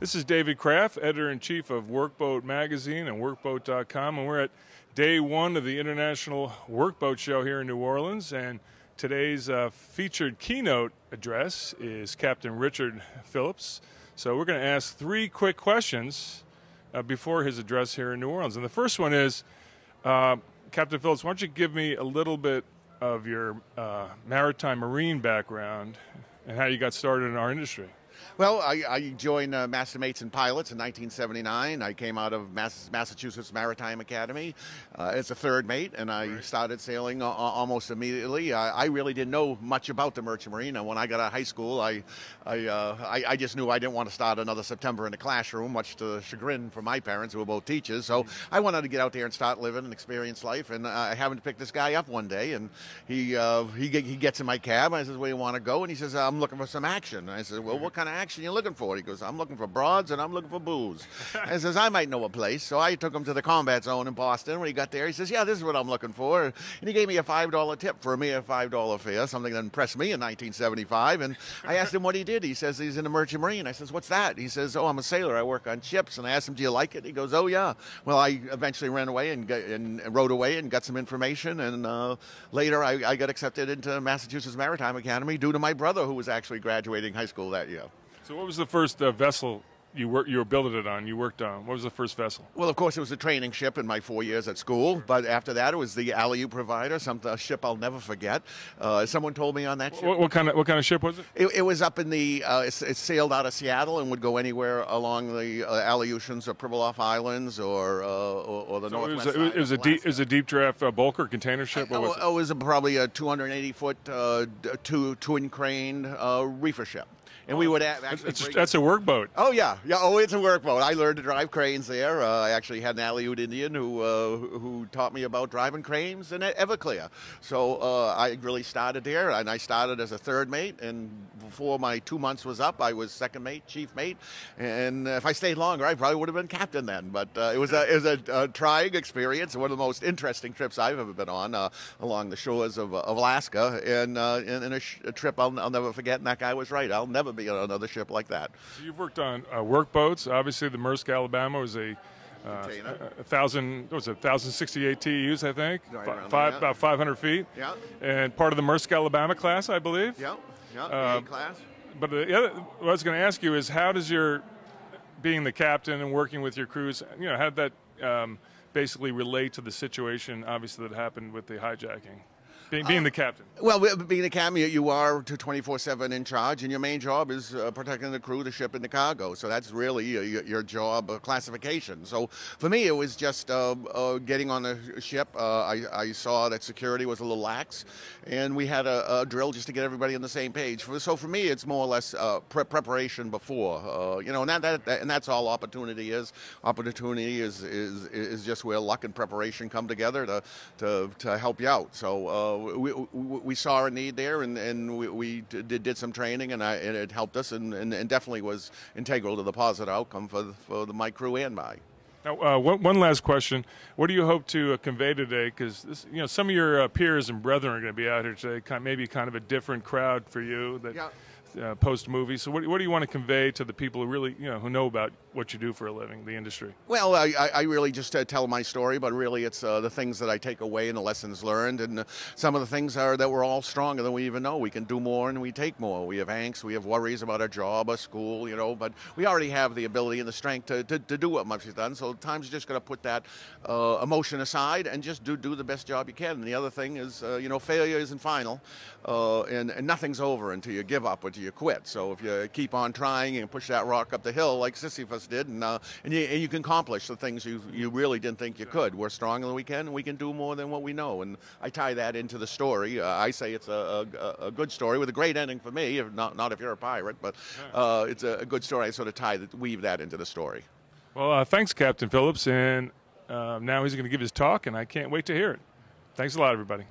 This is David Krapf, editor-in-chief of WorkBoat Magazine and WorkBoat.com, and we're at day one of the International Workboat Show here in New Orleans. And today's featured keynote address is Captain Richard Phillips. So we're going to ask three quick questions before his address here in New Orleans. And the first one is, Captain Phillips, why don't you give me a little bit of your maritime marine background and how you got started in our industry? Well, I joined Master Mates and Pilots in 1979. I came out of Massachusetts Maritime Academy as a third mate, and I started sailing almost immediately. I really didn't know much about the Merchant Marine, and when I got out of high school, I just knew I didn't want to start another September in the classroom, much to the chagrin for my parents, who were both teachers. So I wanted to get out there and start living and experience life, and I happened to pick this guy up one day, and he gets in my cab, and I says, "Where do you want to go?" And he says, "I'm looking for some action." And I said, "Well, what kind of action you looking for?" He goes, "I'm looking for broads and I'm looking for booze." And says, "I might know a place." So I took him to the combat zone in Boston. When he got there, he says, "Yeah, this is what I'm looking for." And he gave me a $5 tip for a mere $5 fare, something that impressed me in 1975. And I asked him what he did. He says he's in the Merchant Marine. I says, "What's that?" He says, "Oh, I'm a sailor. I work on ships." And I asked him, "Do you like it?" He goes, "Oh, yeah." Well, I eventually ran away and rode away and got some information. And later I got accepted into Massachusetts Maritime Academy due to my brother, who was actually graduating high school that year. So what was the first vessel you were building it on, you worked on? What was the first vessel? Well, of course, it was a training ship in my 4 years at school. But after that, it was the Alley Provider, a ship I'll never forget. Someone told me on that ship. What kind of ship was it? It was up in the, it sailed out of Seattle and would go anywhere along the Aleutians or Pribilof Islands or the northwest side. It was a deep draft bulker container ship? What was it? It was probably a 280-foot twin crane reefer ship. And we would actually that's a workboat. Oh, yeah. Oh, it's a workboat. I learned to drive cranes there. I actually had an Aleut Indian who taught me about driving cranes in Everclear. So I really started there, and I started as a third mate. And before my 2 months was up, I was second mate, chief mate. And if I stayed longer, I probably would have been captain then. But it was a trying experience, one of the most interesting trips I've ever been on along the shores of Alaska, and a trip I'll never forget. And that guy was right. I'll never be on another ship like that. So you've worked on workboats. Obviously, the Maersk Alabama was a 1,068 TEUs, I think, about 500 feet. Yeah. And part of the Maersk Alabama class, I believe. Yeah. Yeah. A class. But what I was going to ask you is, how does your being the captain and working with your crews, how did that basically relate to the situation, obviously, that happened with the hijacking? Being the captain. Well, being the captain, you are 24/7 in charge, and your main job is protecting the crew, the ship, and the cargo. So that's really your job classification. So for me, it was just getting on the ship. I saw that security was a little lax, and we had a drill just to get everybody on the same page. So for me, it's more or less preparation before, and that's all opportunity is. Opportunity is just where luck and preparation come together to help you out. So. We saw a need there, and we did some training, and it helped us, and definitely was integral to the positive outcome for my crew and my. Now, one last question: what do you hope to convey today? Because some of your peers and brethren are going to be out here today. Maybe kind of a different crowd for you that. Yeah. Post movie. So what do you want to convey to the people who really who know about what you do for a living, the industry? Well, I really just tell my story, but really it's the things that I take away and the lessons learned, and some of the things are that we're all stronger than we even know. We can do more and we take more. We have angst, we have worries about our job, our school, but we already have the ability and the strength to do what must be done. So times you're just going to put that emotion aside and just do the best job you can. And the other thing is, failure isn't final, and nothing's over until you give up or you quit. So if you keep on trying and push that rock up the hill like Sisyphus did, and you can accomplish the things you really didn't think you could. We're stronger than we can, and we can do more than what we know. And I tie that into the story. I say it's a good story with a great ending for me, not if you're a pirate, but it's a good story. I sort of weave that into the story. Well, thanks, Captain Phillips, and now he's going to give his talk, and I can't wait to hear it. Thanks a lot, everybody.